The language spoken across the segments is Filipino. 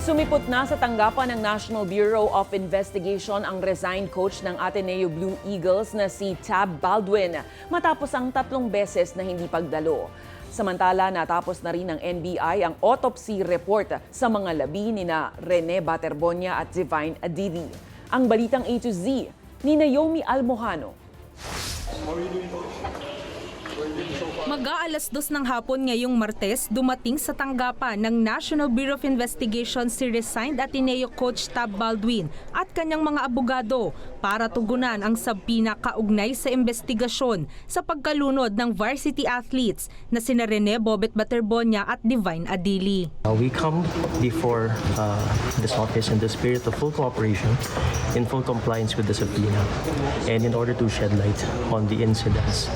Sumipot na sa tanggapan ng National Bureau of Investigation ang resigned coach ng Ateneo Blue Eagles na si Tab Baldwin matapos ang 3 beses na hindi pagdalo. Samantala, natapos na rin ng NBI ang autopsy report sa mga labi ni na Rene Baterbonia at Divine Adili. Ang balitang A to Z ni Naomi Almojano. Mag-aalas 2 ng hapon ngayong Martes, dumating sa tanggapan ng National Bureau of Investigation si resigned Ateneo coach Tab Baldwin at kanyang mga abogado para tugunan ang sabina kaugnay sa investigasyon sa pagkalunod ng varsity athletes na sina Rene Bobet Baterbonia at Divine Adili. We come before this office in the spirit of full cooperation, in full compliance with the subpoena, and in order to shed light on the incidents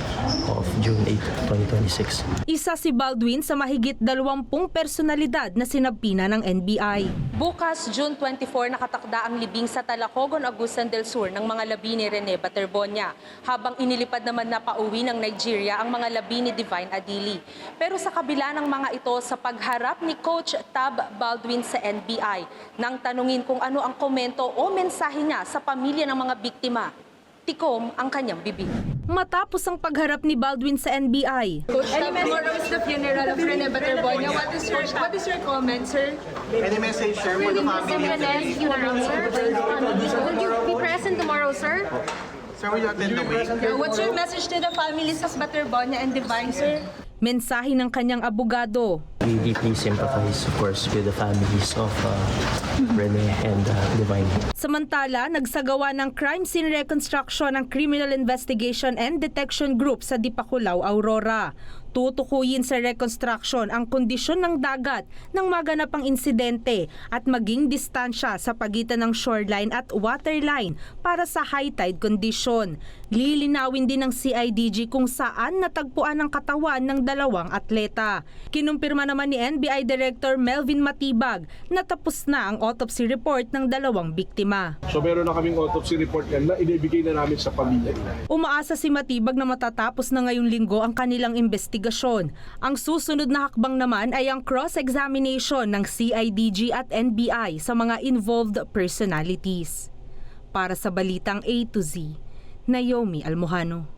of June 8, 2026. Isa si Baldwin sa mahigit 20 personalidad na sinabina ng NBI. Bukas, June 24, nakatakda ang libing sa Talacogon, Agusan del Sur ng mga labi ni Rene Baterbonia, habang inilipad naman na pauwi ng Nigeria ang mga labi ni Divine Adili. Pero sa kabila ng mga ito, sa pagharap ni Coach Tab Baldwin sa NBI, nang tanungin kung ano ang komento o mensahe niya sa pamilya ng mga biktima, tikom ang kanyang bibig. Matapos ang pagharap ni Baldwin sa NBI, Tomorrow is the funeral of Rene Baterbonia. What is your comment, sir? Any message, sir, for the family? Will you be present tomorrow, sir? Sir, will you attend the wake? What's your message to the families of Baterbonia and Divine, sir? mensahe ng kanyang abogado. We deeply sympathize, of course, with the families of Rene and Divine. Samantala, nagsagawa ng crime scene reconstruction ng Criminal Investigation and Detection Group sa Dipakulaw, Aurora. Tutukuyin sa reconstruction ang kondisyon ng dagat nang maganap ang insidente at maging distansya sa pagitan ng shoreline at waterline para sa high tide condition. Lilinawin din ng CIDG kung saan natagpuan ang katawan ng dalawang atleta. Kinumpirma naman ni NBI Director Melvin Matibag na tapos na ang autopsy report ng dalawang biktima. So meron na kaming autopsy report yan na inibigay na namin sa pamilya nila. Umaasa si Matibag na matatapos na ngayong linggo ang kanilang investigasyon. Ang susunod na hakbang naman ay ang cross-examination ng CIDG at NBI sa mga involved personalities. Para sa Balitang A to Z, Naomi Almojano.